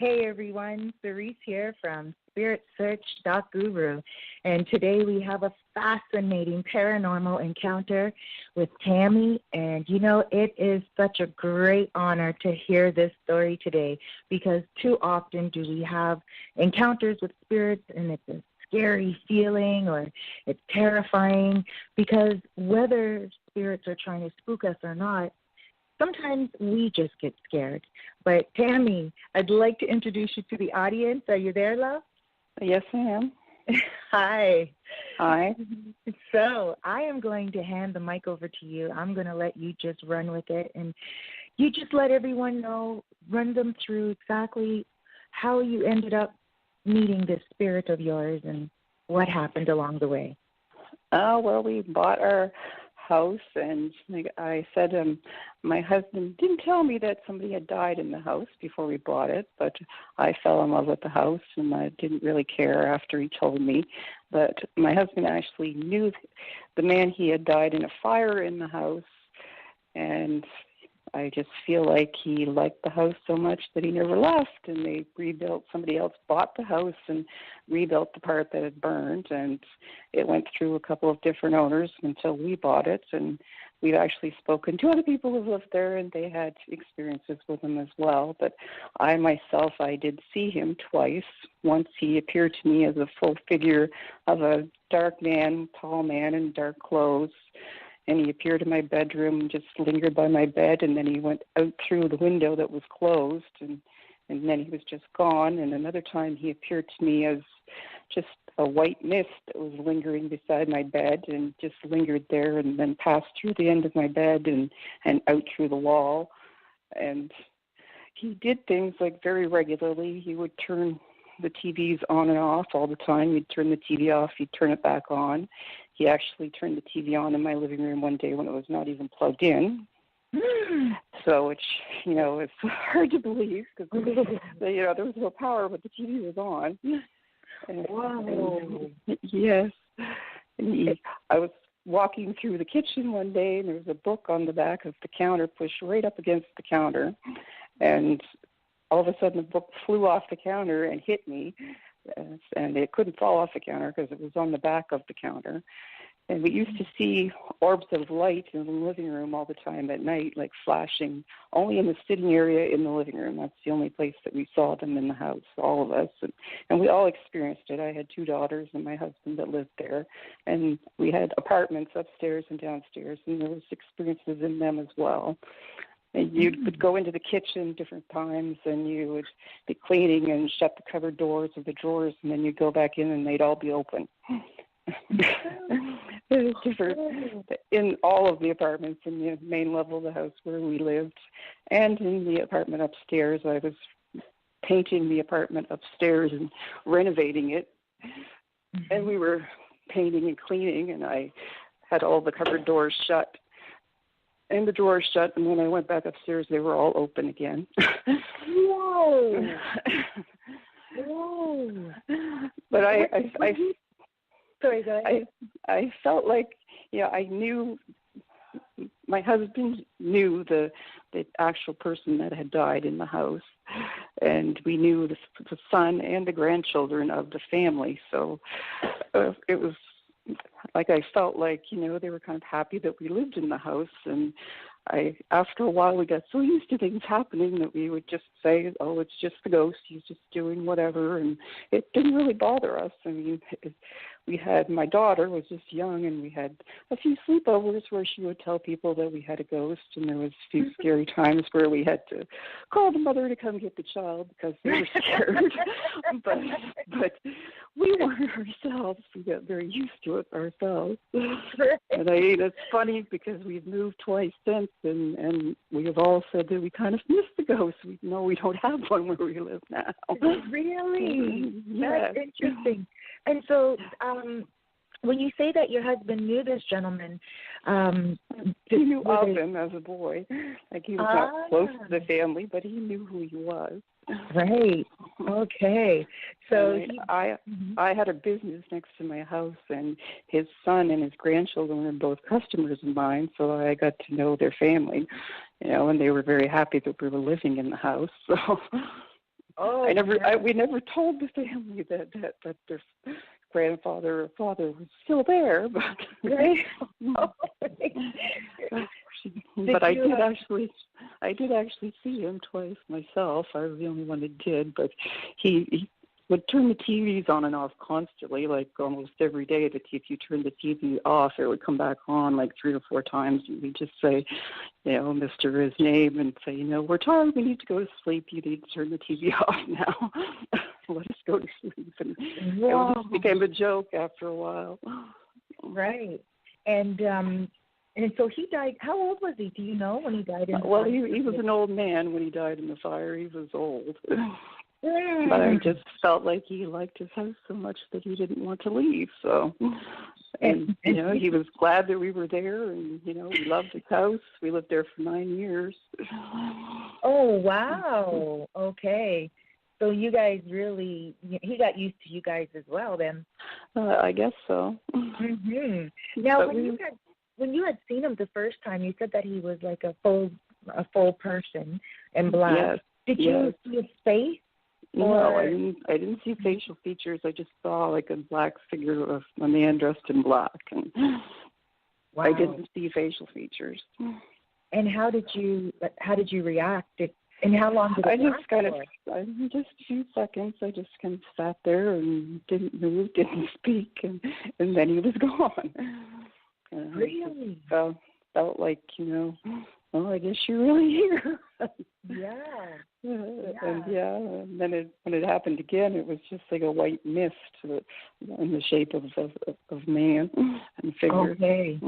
Hey everyone, Cerise here from spiritsearch.guru, and today we have a fascinating paranormal encounter with Tammy, and it is such a great honor to hear this story today because too often do we have encounters with spirits and it's a scary feeling or it's terrifying because whether spirits are trying to spook us or not, sometimes we just get scared. But Tammy, I'd like to introduce you to the audience. Are you there, love? Yes, I am. Hi. Hi. So I am going to hand the mic over to you. I'm going to let you just run with it. And you just let everyone know, run them through exactly how you ended up meeting this spirit of yours and what happened along the way. Well, we bought our house, and like I said, my husband didn't tell me that somebody had died in the house before we bought it, but I fell in love with the house, and I didn't really care after he told me. But my husband actually knew the man. He had died in a fire in the house, and I just feel like he liked the house so much that he never left, and they rebuilt. Somebody else bought the house and rebuilt the part that had burned, and it went through a couple of different owners until we bought it. And we've actually spoken to other people who lived there, and they had experiences with him as well. But I myself, I did see him twice. Once he appeared to me as a full figure of a dark man, tall man in dark clothes, and he appeared in my bedroom and just lingered by my bed, and then he went out through the window that was closed, and then he was just gone. And another time he appeared to me as just a white mist that was lingering beside my bed and just lingered there and then passed through the end of my bed and out through the wall. And he did things like very regularly. He would turn the TVs on and off all the time. He'd turn the TV off, he'd turn it back on. He actually turned the TV on in my living room one day when it was not even plugged in. So, which, it's hard to believe because, there was no power, but the TV was on. And, Wow. Yes. And I was walking through the kitchen one day, and there was a book on the back of the counter pushed right up against the counter. And all of a sudden, the book flew off the counter and hit me. And it couldn't fall off the counter because it was on the back of the counter. And we used to see orbs of light in the living room all the time at night, like flashing, only in the sitting area in the living room. That's the only place that we saw them in the house, all of us. And we all experienced it. I had 2 daughters and my husband that lived there. And we had apartments upstairs and downstairs, and there was experiences in them as well. And you would go into the kitchen different times, and you would be cleaning and shut the cupboard doors of the drawers, and then you'd go back in, and they'd all be open. It was different in all of the apartments in the main level of the house where we lived, and in the apartment upstairs. I was painting the apartment upstairs and renovating it, and we were painting and cleaning, and I had all the cupboard doors shut and the drawers shut, and when I went back upstairs, they were all open again. Whoa! Whoa! But Sorry, go ahead. I felt like, I knew, my husband knew the actual person that had died in the house, and we knew the son and the grandchildren of the family. So it was like I felt like, they were kind of happy that we lived in the house. And after a while, we got so used to things happening that we would just say, oh, it's just the ghost. He's just doing whatever. And it didn't really bother us. I mean, my daughter was just young, and we had a few sleepovers where she would tell people that we had a ghost. And there was a few scary times where we had to call the mother to come get the child because they were scared. but we weren't ourselves. We got very used to it ourselves. And it's funny because we've moved twice since, and we have all said that we kind of miss the ghost. We know we don't have one where we live now. Really? Yes. That's interesting. And so when you say that your husband knew this gentleman, he knew of him as a boy. Like, he was not close to the family, but he knew who he was. Right. Okay. So I had a business next to my house, and his son and his grandchildren were both customers of mine, so I got to know their family, and they were very happy that we were living in the house. So Oh, we never told the family that their grandfather or father was still there, but right. but I did actually see him twice myself. I was the only one that did, but he would turn the TVs on and off constantly, like almost every day. That if you turn the TV off, it would come back on like 3 or 4 times. And we'd just say, Mr. his name, and say, we're tired, we need to go to sleep. You need to turn the TV off now. Let us go to sleep. And it just became a joke after a while. Right. And so he died. How old was he? Do you know when he died? Well, he was an old man when he died in the fire. He was old. But I just felt like he liked his house so much that he didn't want to leave. So, and he was glad that we were there, and we loved his house. We lived there for 9 years. Oh, wow. Okay. So you guys he got used to you guys as well then. I guess so. Mm-hmm. Now, when you had seen him the first time, you said that he was like a full person in black. Yes. Did you see his face? No, I didn't see facial features. I just saw like a black figure of a man dressed in black, and I didn't see facial features. And how did you react? And how long did it last for? Just a few seconds. I just kind of sat there and didn't move, didn't speak, and then he was gone. Really? Felt like, I guess you're really here. Yeah. And then when it happened again, it was just like a white mist in the shape of man and figure. Okay.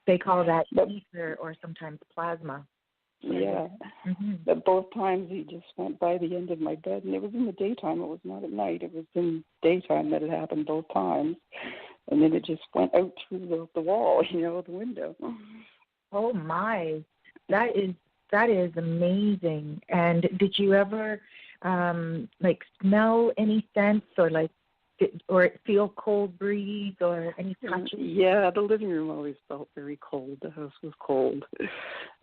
They call that ether or sometimes plasma. Yeah. Mm-hmm. But both times he just went by the end of my bed, and it was in the daytime. It was not at night. It was in daytime that it happened both times. And then it just went out through the wall, the window. Oh, my. That is amazing. And did you ever, smell any scents or feel cold breeze or any touches? Yeah, the living room always felt very cold. The house was cold.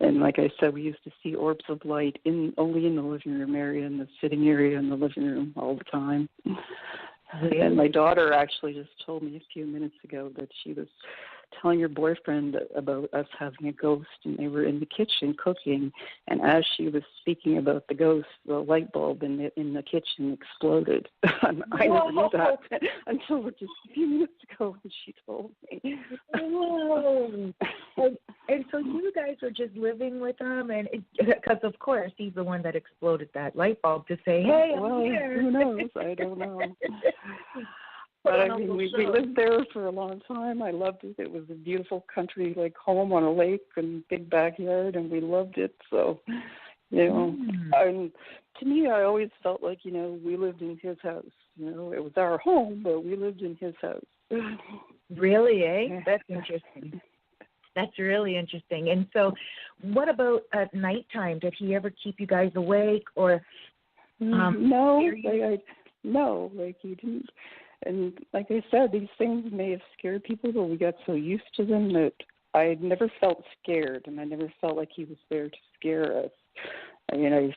And like I said, we used to see orbs of light only in the living room area, in the sitting area in the living room all the time. Really? And my daughter actually just told me a few minutes ago that she was telling her boyfriend about us having a ghost, and they were in the kitchen cooking, and as she was speaking about the ghost, the light bulb in the kitchen exploded. And I never knew that until just a few minutes ago when she told me. Whoa. And so you guys were just living with him, and because of course he's the one that exploded that light bulb to say, "Hey, I'm here." Who knows? I don't know. But I mean, we lived there for a long time. I loved it. It was a beautiful country, like home on a lake and big backyard, and we loved it. So, and to me, I always felt like, we lived in his house. It was our home, but we lived in his house. Really, eh? That's interesting. That's really interesting. And so, what about at nighttime? Did he ever keep you guys awake, or? No, he didn't. And like I said, these things may have scared people, but we got so used to them that I never felt scared, and I never felt like he was there to scare us. You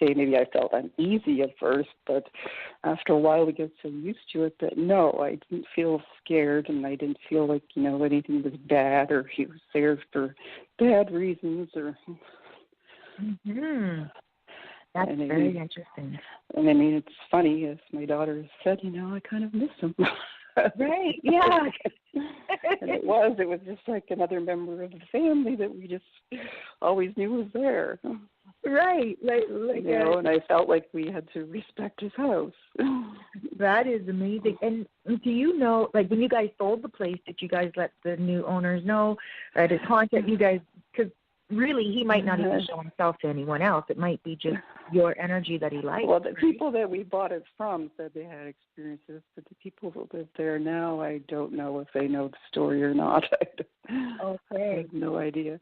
say maybe I felt uneasy at first, but after a while we get so used to it that no, I didn't feel scared, and I didn't feel like, anything was bad or he was there for bad reasons or. Mm-hmm. That's very interesting. And I mean, it's funny, as my daughter said, I kind of miss him. Right, yeah. And it was just like another member of the family that we just always knew was there. Right. And I felt like we had to respect his house. That is amazing. And do you know, when you guys sold the place, did you guys let the new owners know, or to contact you guys? Because really, he might not even show himself to anyone else. It might be just your energy that he likes. Well, the people that we bought it from said they had experiences, but the people who live there now, I don't know if they know the story or not. Okay. I have no idea.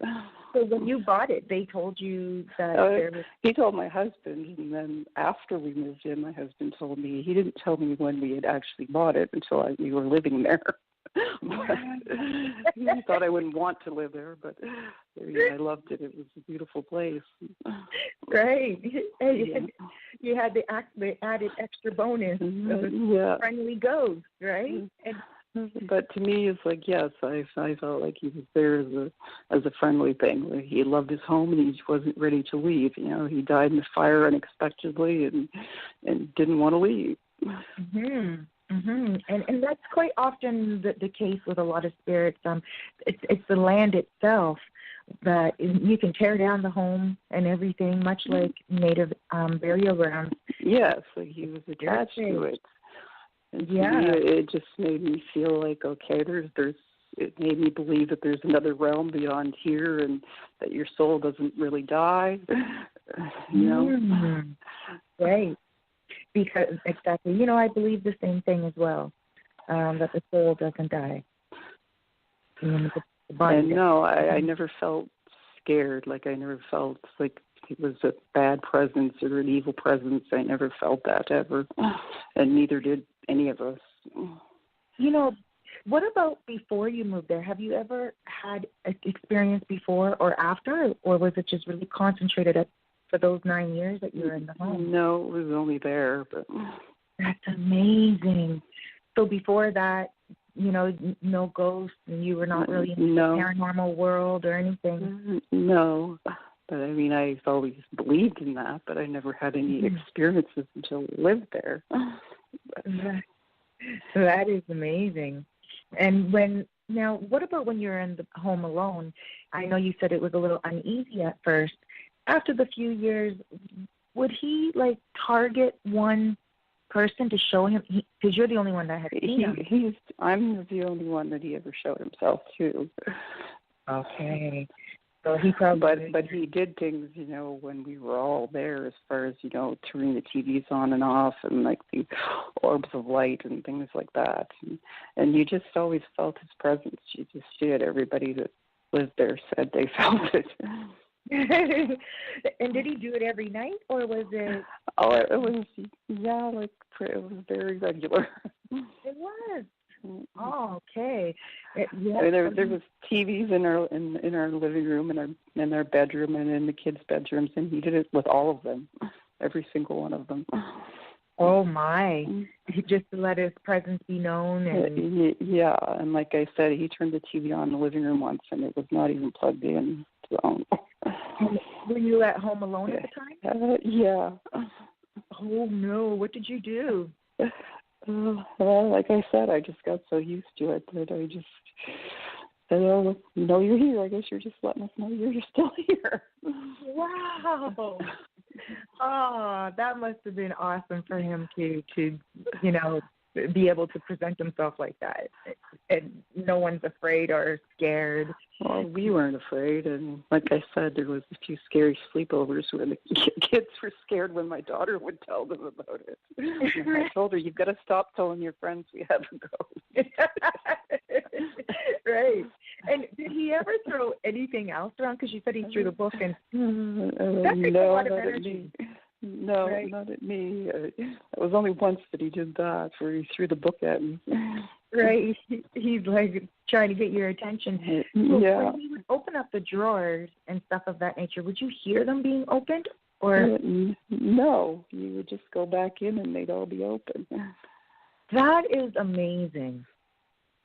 So when you bought it, they told you that there was... He told my husband, and then after we moved in, my husband told me. He didn't tell me when we had actually bought it until we were living there. He thought I wouldn't want to live there, but I loved it. It was a beautiful place. Right. you had the added extra bonus of a friendly ghost, right? But to me, it's like, yes, I felt like he was there as a friendly thing. Like, he loved his home and he wasn't ready to leave. You know, he died in the fire unexpectedly and didn't want to leave. Mhm. Mhm. And that's quite often the case with a lot of spirits. It's the land itself that you can tear down the home and everything, much like native burial grounds. Yes, like he was attached to it. And to me, it just made me feel like, okay, it made me believe that there's another realm beyond here and that your soul doesn't really die, you know. Right. Because, exactly. You know, I believe the same thing as well, that the soul doesn't die. And the body and no, I never felt scared. Like, I never felt like it was a bad presence or an evil presence. I never felt that ever, and neither did any of us. You know, what about before you moved there? Have you ever had an experience before or after, or was it just really concentrated for those 9 years that you were in the home? No, it was only there. But that's amazing. So before that, you know, no ghosts, and you were not really in the paranormal world or anything? No. But, I mean, I've always believed in that, but I never had any experiences until I lived there. That is amazing. And what about when you're in the home alone? I know you said it was a little uneasy at first. After the few years, would he, like, target one person to show him? Because you're the only one that had seen him. I'm the only one that he ever showed himself to. Okay. So he probably... But he did things, you know, when we were all there, as far as, you know, turning the TVs on and off and, like, the orbs of light and things like that. And you just always felt his presence. You just did. Everybody that lived there said they felt it. And did he do it every night, or was it... Oh, it was, like, it was very regular. It was. Oh, okay. I mean, there was TVs in our living room and in our bedroom and in the kids' bedrooms, and he did it with all of them, every single one of them. Oh my! Just to let his presence be known. And... Yeah, and like I said, he turned the TV on in the living room once, and it was not even plugged in. So. Were you at home alone at the time? Yeah. Oh no! What did you do? Well, like I said, I just got so used to it that I just said, "Oh, you know you're here. I guess you're just letting us know you're still here." Wow! Oh, that must have been awesome for him to you know, be able to present himself like that, and no one's afraid or scared. Well, we weren't afraid, and like I said, there was a few scary sleepovers where the kids were scared when my daughter would tell them about it. And I told her, "You've got to stop telling your friends we have a ghost." Right. And did he ever throw anything else around? Because you said he threw the book, and that takes a lot of energy. No, right? Not at me. It was only once that he did that, where he threw the book at me. Right. He's like trying to get your attention. Yeah. When he would open up the drawers and stuff of that nature, would you hear them being opened? Or no, you would just go back in and they'd all be open. That is amazing.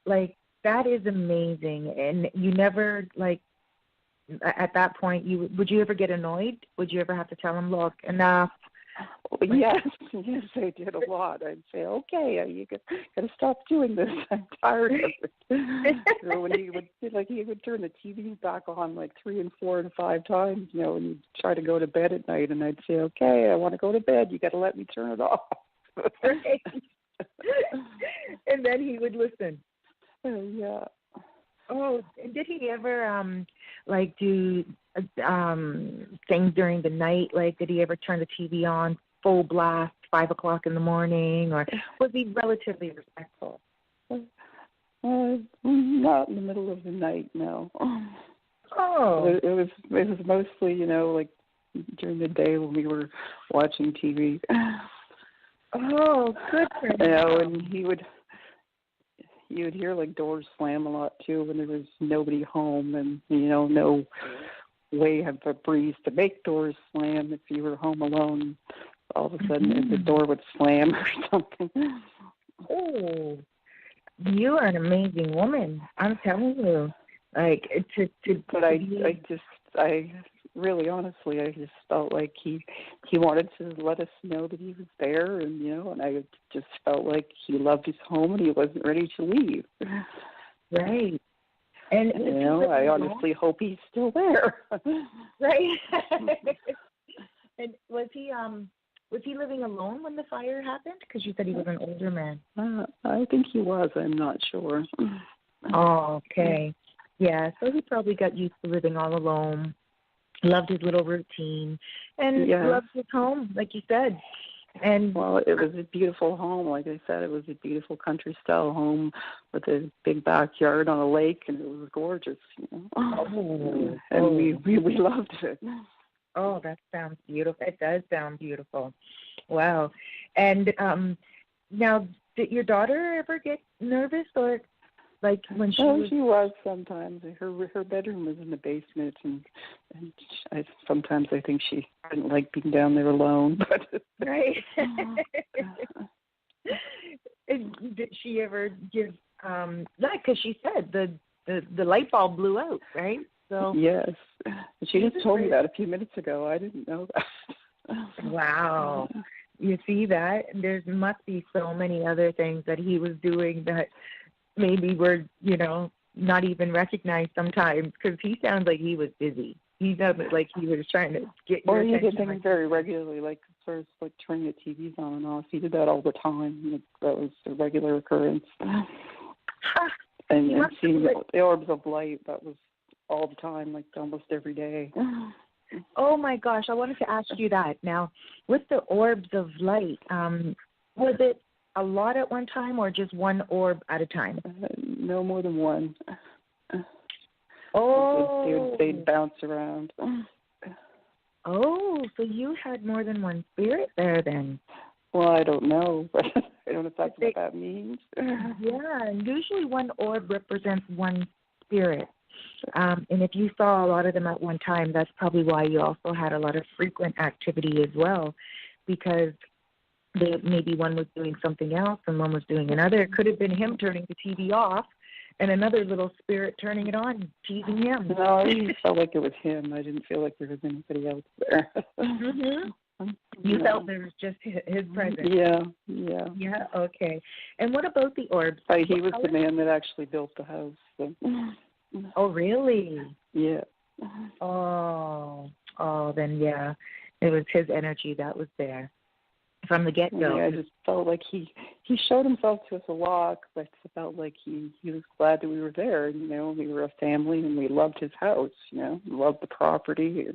Like, that is amazing. And you never, like, at that point, would you ever get annoyed? Would you ever have to tell him, "Look, enough"? Yes, I did a lot. I'd say, "Okay, you got to stop doing this. I'm tired of it." So when he would turn the TV back on like 3 and 4 and 5 times, you know, and he'd try to go to bed at night, and I'd say, "Okay, I want to go to bed. You got to let me turn it off." And then he would listen. Yeah. Oh, did he ever like do things during the night? Like, did he ever turn the TV on full blast, 5 o'clock in the morning, or was he relatively respectful? Not in the middle of the night, no. Oh, it was mostly, you know, like during the day when we were watching TV. Oh, good for him. You know, and you would hear like doors slam a lot too when there was nobody home, and you know, no way of a breeze to make doors slam if you were home alone. All of a sudden the door would slam or something. Oh, you are an amazing woman. I'm telling you. Like, But I really honestly, I just felt like he wanted to let us know that he was there, and and I just felt like he loved his home and he wasn't ready to leave. Right. And I honestly hope he's still there. Right. And was he living alone when the fire happened? Because you said he was an older man. I think he was. I'm not sure. Oh, okay. Yeah, so he probably got used to living all alone, loved his little routine, and loved his home, like you said. And well, it was a beautiful home. Like I said, it was a beautiful country-style home with a big backyard on a lake, and it was gorgeous. And we loved it. Oh, that sounds beautiful. It does sound beautiful. Wow. And now, did your daughter ever get nervous, or like when she was? She was sometimes. Her bedroom was in the basement, and sometimes I think she didn't like being down there alone. But right. Did she ever give? Because she said the light bulb blew out, right? So yes, she just told me that a few minutes ago. I didn't know that. Wow. You see that? There must be so many other things that he was doing that maybe were, not even recognized sometimes, because he sounds like he was busy. He sounded like he was trying to get your attention. Or he did things very regularly, like sort of like turning the TVs on and off. He did that all the time. That was a regular occurrence. And seeing the orbs of light, that was all the time, like almost every day. Oh my gosh, I wanted to ask you that. Now, with the orbs of light, was it a lot at one time or just one orb at a time? No more than one. Oh. They'd bounce around. Oh, so you had more than one spirit there then? Well, I don't know, but I don't know if that's what that means. Yeah, usually one orb represents one spirit. And if you saw a lot of them at one time, that's probably why you also had a lot of frequent activity as well, because maybe one was doing something else and one was doing another. It could have been him turning the TV off and another little spirit turning it on, teasing him. No, I felt like it was him. I didn't feel like there was anybody else there. Mm-hmm. You felt there was just his presence. Yeah. Yeah, okay. And what about the orbs? He was the man that actually built the house. So. Oh, really? Yeah. Oh, then yeah, it was his energy that was there from the get-go. Yeah, I just felt like he showed himself to us a lot, but I felt like he was glad that we were there. We were a family and we loved his house. Loved the property.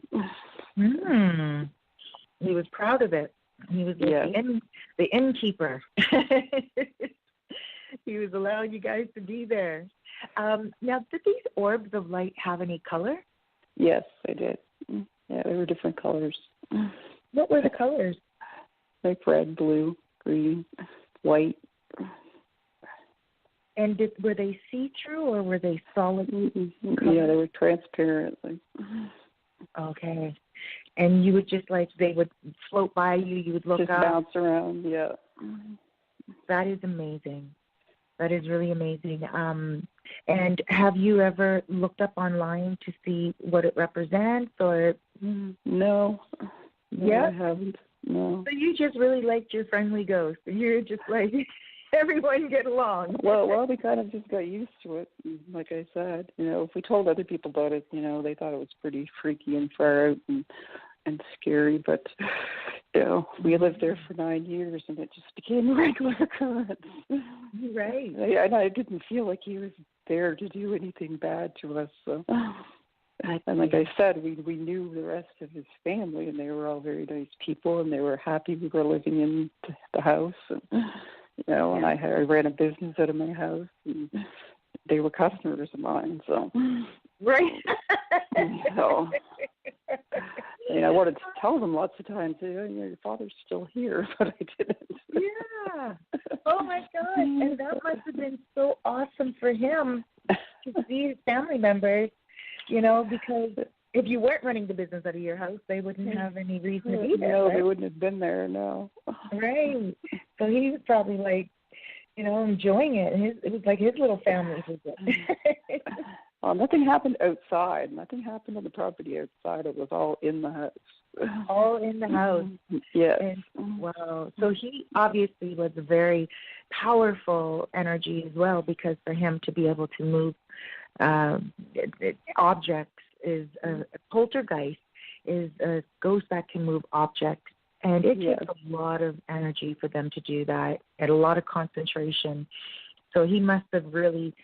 He was proud of it. He was like the innkeeper. He was allowing you guys to be there. Now, did these orbs of light have any color? Yes, they did. Yeah, they were different colors. What were the colors? Like red, blue, green, white. And were they see-through or were they solid? Yeah, they were transparent. Okay. And you would just they would float by you, you would look just up? Just bounce around, yeah. That is amazing. That is really amazing. And have you ever looked up online to see what it represents, or? No. Yeah? I haven't. No. So you just really liked your friendly ghost. You're just like, everyone get along. Well, we kind of just got used to it. Like I said, if we told other people about it, they thought it was pretty freaky and far out and scary. But, we lived there for 9 years, and it just became a regular occurrence. Right. And I didn't feel like he was there to do anything bad to us. So. And like I said, we knew the rest of his family, and they were all very nice people, and they were happy we were living in the house. And, and I ran a business out of my house, and they were customers of mine. So, right. So, I wanted to tell them lots of times, your father's still here, but I didn't. Yeah. Oh my God! And that must have been so awesome for him to see his family members. Because if you weren't running the business out of your house, they wouldn't have any reason to be there. No, right? They wouldn't have been there, no. Right. So he was probably like, enjoying it. And it was like his little family visit. Well, nothing happened outside. Nothing happened on the property outside. It was all in the house. All in the house. Yes. And, wow. So he obviously was a very powerful energy as well, because for him to be able to move objects is a poltergeist is a ghost that can move objects. And it takes a lot of energy for them to do that, and a lot of concentration. So he must have really,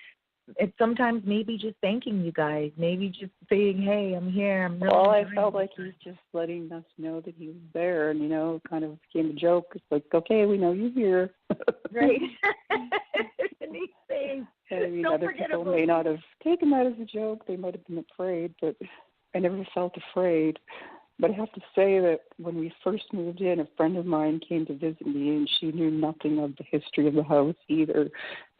it's sometimes maybe just thanking you guys, maybe just saying, hey, I'm here. I'm really I felt like he was just letting us know that he was there, and, kind of became a joke. It's like, okay, we know you're here. Right. And he's saying, other people may not have taken that as a joke. They might have been afraid, but I never felt afraid. But I have to say that when we first moved in, a friend of mine came to visit me, and she knew nothing of the history of the house either.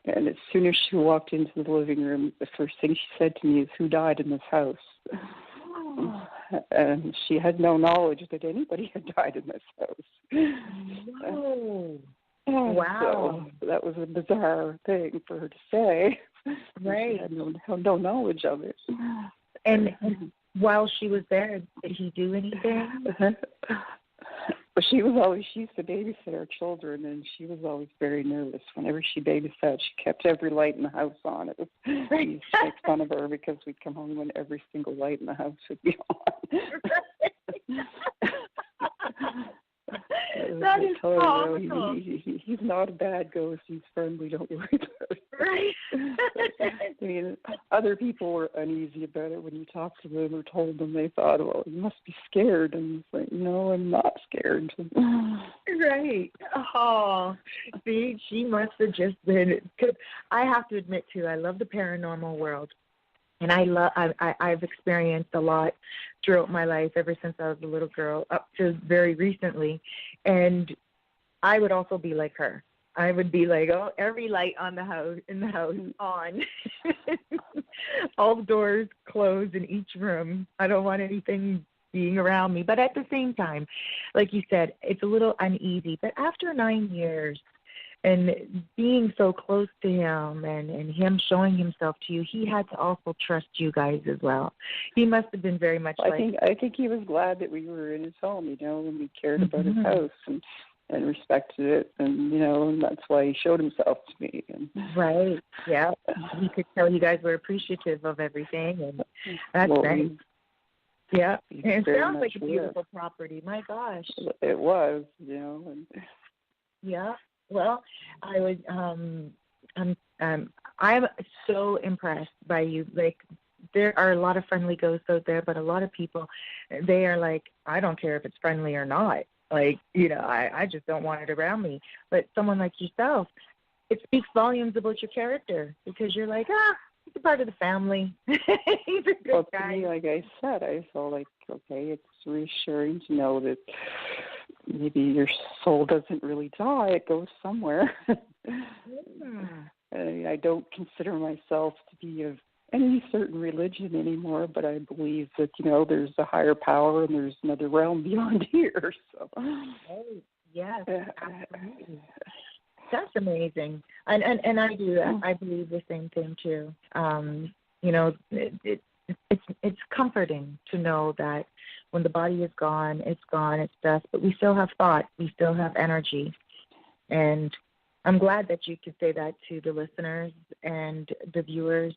And as soon as she walked into the living room, the first thing she said to me is, who died in this house? Oh. And she had no knowledge that anybody had died in this house. Whoa. Wow. So that was a bizarre thing for her to say. Right. She had no knowledge of it. And while she was there, did he do anything? Well, she used to babysit our children, and she was always very nervous. Whenever she babysat, she kept every light in the house on. We used to make fun of her because we'd come home and every single light in the house would be on. That is awesome. He's not a bad ghost. He's friendly. Don't worry about it. Right. I mean, other people were uneasy about it when you talked to them or told them. They thought, well, you must be scared. And it's like, no, I'm not scared. Right. Oh, see, she must have just been. Cause I have to admit, too, I love the paranormal world. And I've experienced a lot throughout my life, ever since I was a little girl, up to very recently. And I would also be like her. I would be like, oh, every light in the house on. All the doors closed in each room. I don't want anything being around me. But at the same time, like you said, it's a little uneasy. But after 9 years, and being so close to him and him showing himself to you, he had to also trust you guys as well. He must have been very much I think he was glad that we were in his home, and we cared about his house and respected it, and that's why he showed himself to me. Right, yeah. He could tell you guys were appreciative of everything, and that's nice. Yeah, and it sounds like a beautiful property. My gosh. It was, And... Yeah. Well, I would. I'm so impressed by you. Like, there are a lot of friendly ghosts out there, but a lot of people, they are like, I don't care if it's friendly or not. Like, I just don't want it around me. But someone like yourself, it speaks volumes about your character, because you're like, he's a part of the family. He's a good guy. To me, like I said, I felt like, okay, it's reassuring to know that maybe your soul doesn't really die. It goes somewhere. I don't consider myself to be of any certain religion anymore, but I believe that, there's a higher power and there's another realm beyond here. So. Oh, yes, absolutely. That's amazing. And I do that. I believe the same thing, too. It's comforting to know that when the body is gone, it's dust, but we still have thought, we still have energy. And I'm glad that you could say that to the listeners and the viewers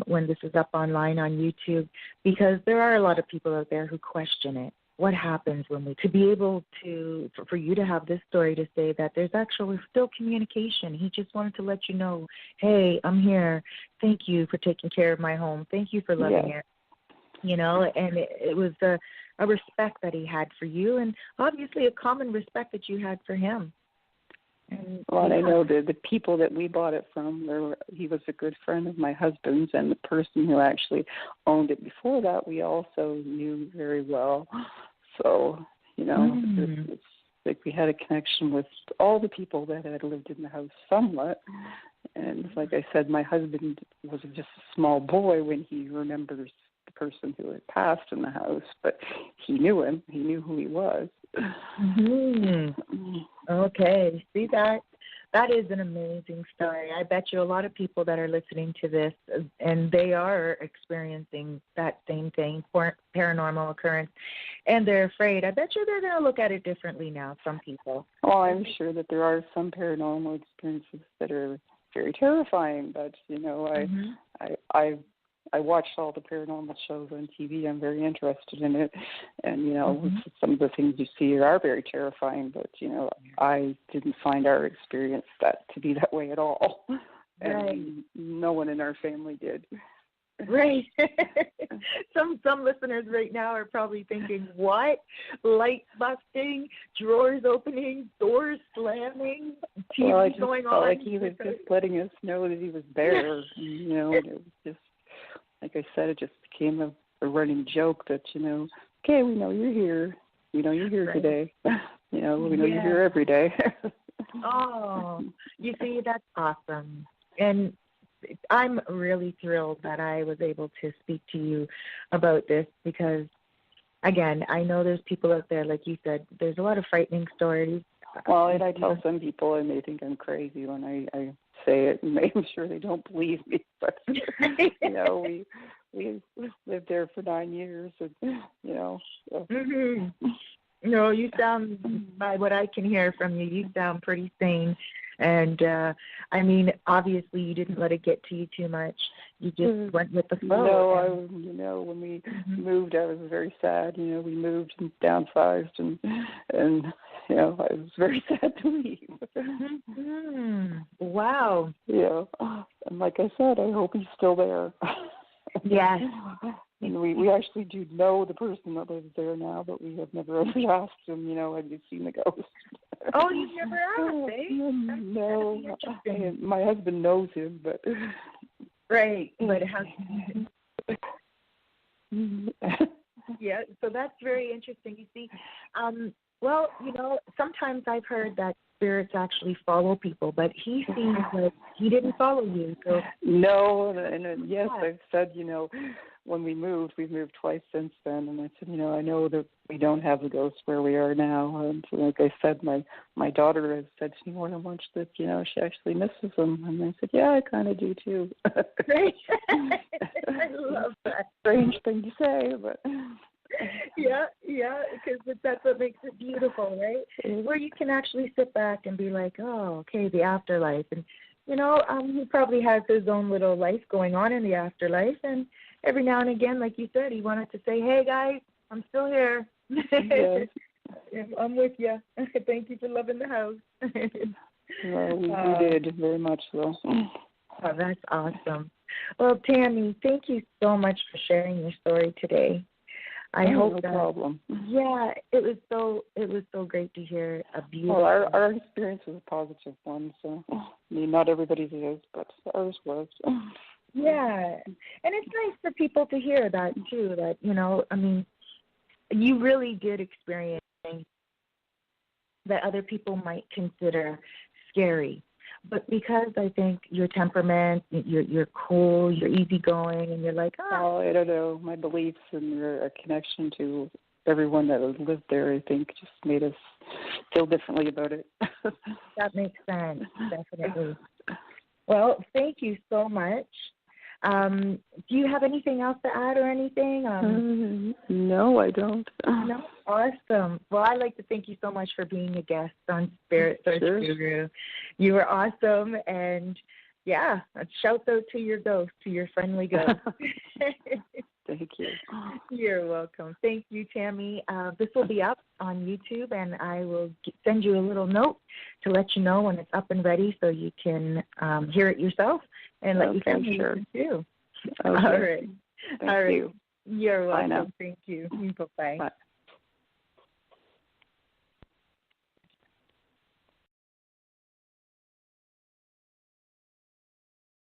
when this is up online on YouTube, because there are a lot of people out there who question it. What happens when to be able to, for you to have this story to say that there's actually still communication. He just wanted to let you know, hey, I'm here. Thank you for taking care of my home. Thank you for loving it. And it was a respect that he had for you, and obviously a common respect that you had for him. And, I know the people that we bought it from, he was a good friend of my husband's, and the person who actually owned it before that, we also knew very well. So, it's like we had a connection with all the people that had lived in the house somewhat. And like I said, my husband was just a small boy when he remembers the person who had passed in the house, but he knew him. He knew who he was. Okay. See that? That is an amazing story. I bet you a lot of people that are listening to this and they are experiencing that same thing, paranormal occurrence, and they're afraid. I bet you they're going to look at it differently now, some people. Well, I'm sure that there are some paranormal experiences that are very terrifying, but I watched all the paranormal shows on TV. I'm very interested in it, and some of the things you see are very terrifying. But I didn't find our experience to be that way at all, and right. No one in our family did. Right. Some listeners right now are probably thinking, "What? Light busting, drawers opening, doors slamming, TV going on." Felt like he was just letting us know that he was there. It was just. Like I said, it just became a running joke that, okay, we know you're here. We know you're here right. today. We know you're here every day. Oh, you see, that's awesome. And I'm really thrilled that I was able to speak to you about this because, again, I know there's people out there, like you said, there's a lot of frightening stories. Well, and I tell some people, and they think I'm crazy when I say it, and I'm sure they don't believe me. But we lived there for 9 years, and So. Mm-hmm. No, you sound, by what I can hear from you, you sound pretty sane. And I mean, obviously, you didn't let it get to you too much. You just went with the flow. No, when we moved, I was very sad. We moved and downsized, and I was very sad to leave. Wow. And like I said, I hope he's still there. Yes. And we actually do know the person that lives there now, but we have never ever asked him, have you seen the ghost? Oh, you've never asked, eh? No. My husband knows him, but... Right, but how... Yeah, so that's very interesting. You see, well, sometimes I've heard that spirits actually follow people, but he seems like he didn't follow you. So no, and yes, I've said, when we've moved twice since then, and I said, I know that we don't have the ghost where we are now, and like I said, my daughter has said to me more than once that, she actually misses them, and I said, yeah, I kind of do too. Great. I love that. Strange thing to say, but... Yeah, because that's what makes it beautiful, right? Where you can actually sit back and be like, oh, okay, the afterlife. And, he probably has his own little life going on in the afterlife. And every now and again, like you said, he wanted to say, hey, guys, I'm still here. Yes. I'm with you. Thank you for loving the house. Well, we did, very much so. Oh, that's awesome. Well, Tammy, thank you so much for sharing your story today. I hope no that, problem. Yeah, it was so great to hear a beautiful. Well, our experience was a positive one, so not everybody's is, but ours was. Yeah, and it's nice for people to hear that too. That you really did experience things that other people might consider scary. But because I think your temperament, you're cool, you're easygoing, and you're like, oh, I don't know, my beliefs and your connection to everyone that lived there, I think, just made us feel differently about it. That makes sense, definitely. Well, thank you so much. Do you have anything else to add or anything? No, I don't. No? Awesome. Well, I'd like to thank you so much for being a guest on Spirit Search Guru. You were awesome, and yeah, a shout out to your ghost, to your friendly ghost. Thank you. You're welcome. Thank you, Tammy. This will be up on YouTube, and I will send you a little note to let you know when it's up and ready so you can hear it yourself and let your family listen too. Okay. All right. Thank you. You're welcome. Bye now. Thank you. Bye-bye. Bye.